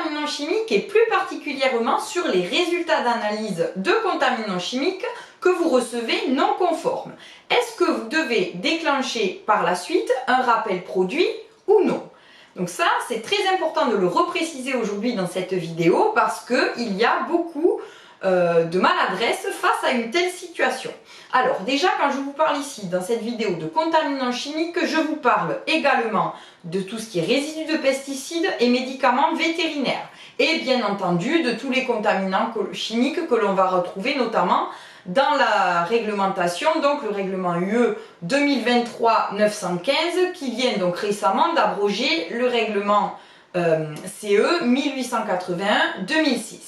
contaminants chimiques et plus particulièrement sur les résultats d'analyse de contaminants chimiques que vous recevez non conformes. Est-ce que vous devez déclencher par la suite un rappel produit ou non? Donc ça, c'est très important de le repréciser aujourd'hui dans cette vidéo parce qu'il y a beaucoup de maladresse face à une telle situation. Alors déjà, quand je vous parle ici dans cette vidéo de contaminants chimiques, je vous parle également de tout ce qui est résidus de pesticides et médicaments vétérinaires et bien entendu de tous les contaminants chimiques que l'on va retrouver notamment dans la réglementation, donc le règlement UE 2023-915 qui vient donc récemment d'abroger le règlement CE 1881-2006.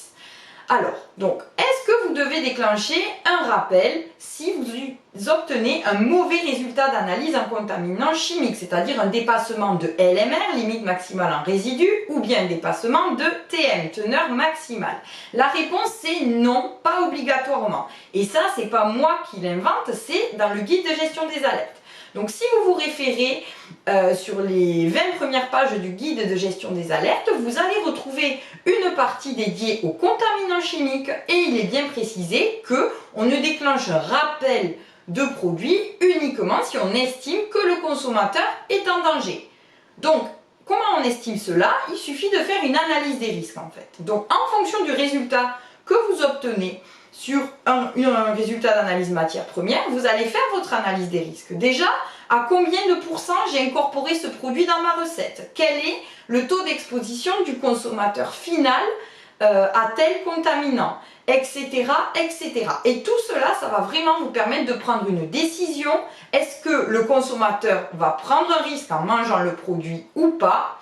Alors, donc, est-ce que vous devez déclencher un rappel si vous obtenez un mauvais résultat d'analyse en contaminants chimiques, c'est-à-dire un dépassement de LMR, limite maximale en résidus, ou bien un dépassement de TM, teneur maximale? La réponse c'est non, pas obligatoirement. Et ça, c'est pas moi qui l'invente, c'est dans le guide de gestion des alertes. Donc si vous vous référez sur les 20 premières pages du guide de gestion des alertes, vous allez retrouver une partie dédiée aux contaminants chimiques et il est bien précisé qu'on ne déclenche un rappel de produit uniquement si on estime que le consommateur est en danger. Donc, comment on estime cela? Il suffit de faire une analyse des risques en fait. Donc, en fonction du résultat que vous obtenez sur un résultat d'analyse matière première, vous allez faire votre analyse des risques. Déjà, à combien de pourcents j'ai incorporé ce produit dans ma recette? Quel est le taux d'exposition du consommateur final à tel contaminant, etc., etc. Et tout cela, ça va vraiment vous permettre de prendre une décision. Est-ce que le consommateur va prendre un risque en mangeant le produit ou pas?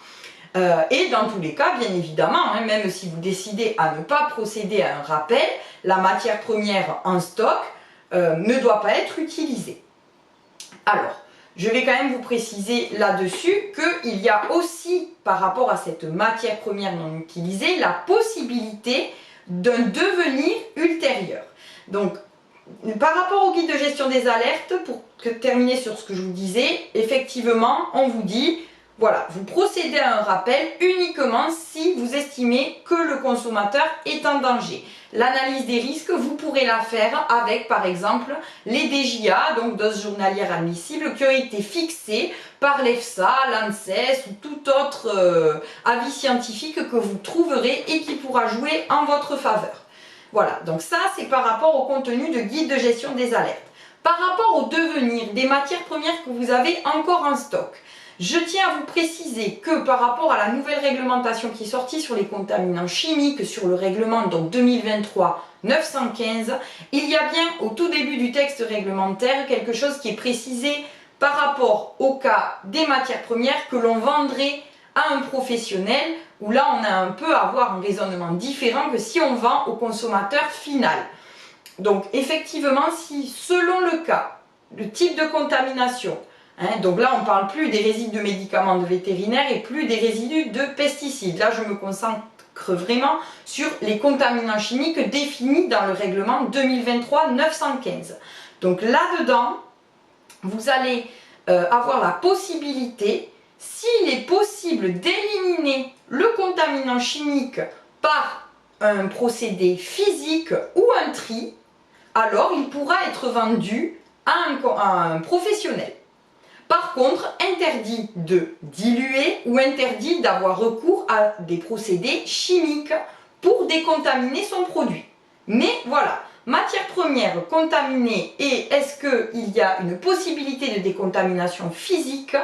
Et dans tous les cas, bien évidemment, même si vous décidez à ne pas procéder à un rappel, la matière première en stock ne doit pas être utilisée. Alors, je vais quand même vous préciser là-dessus qu'il y a aussi, par rapport à cette matière première non utilisée, la possibilité d'un devenir ultérieur. Donc, par rapport au guide de gestion des alertes, pour terminer sur ce que je vous disais, effectivement, on vous dit, voilà, vous procédez à un rappel uniquement si vous estimez que le consommateur est en danger. L'analyse des risques, vous pourrez la faire avec, par exemple, les DJA, donc doses journalières admissibles, qui ont été fixées par l'EFSA, l'ANSES ou tout autre avis scientifique que vous trouverez et qui pourra jouer en votre faveur. Voilà, donc ça c'est par rapport au contenu de guide de gestion des alertes. Par rapport au devenir des matières premières que vous avez encore en stock, je tiens à vous préciser que par rapport à la nouvelle réglementation qui est sortie sur les contaminants chimiques, sur le règlement donc 2023-915, il y a bien au tout début du texte réglementaire quelque chose qui est précisé par rapport au cas des matières premières que l'on vendrait à un professionnel, où là on a un peu à avoir un raisonnement différent que si on vend au consommateur final. Donc effectivement, si selon le cas, le type de contamination, donc là on ne parle plus des résidus de médicaments de vétérinaires et plus des résidus de pesticides. Là je me concentre vraiment sur les contaminants chimiques définis dans le règlement 2023-915. Donc là-dedans, vous allez avoir la possibilité, s'il est possible d'éliminer le contaminant chimique par un procédé physique ou un tri, alors il pourra être vendu à un professionnel. Par contre, interdit de diluer ou interdit d'avoir recours à des procédés chimiques pour décontaminer son produit. Mais voilà, matière première contaminée et est-ce qu'il y a une possibilité de décontamination physique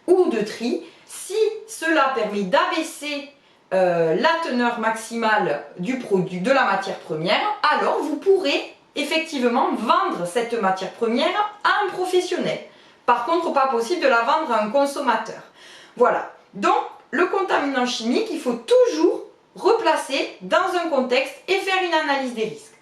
ou de tri? Si cela permet d'abaisser la teneur maximale du produit, de la matière première, alors vous pourrez effectivement vendre cette matière première à un professionnel. Par contre, pas possible de la vendre à un consommateur. Voilà. Donc, le contaminant chimique, il faut toujours replacer dans un contexte et faire une analyse des risques.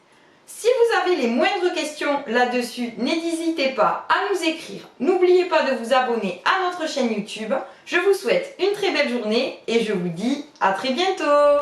Si vous avez les moindres questions là-dessus, n'hésitez pas à nous écrire. N'oubliez pas de vous abonner à notre chaîne YouTube. Je vous souhaite une très belle journée et je vous dis à très bientôt.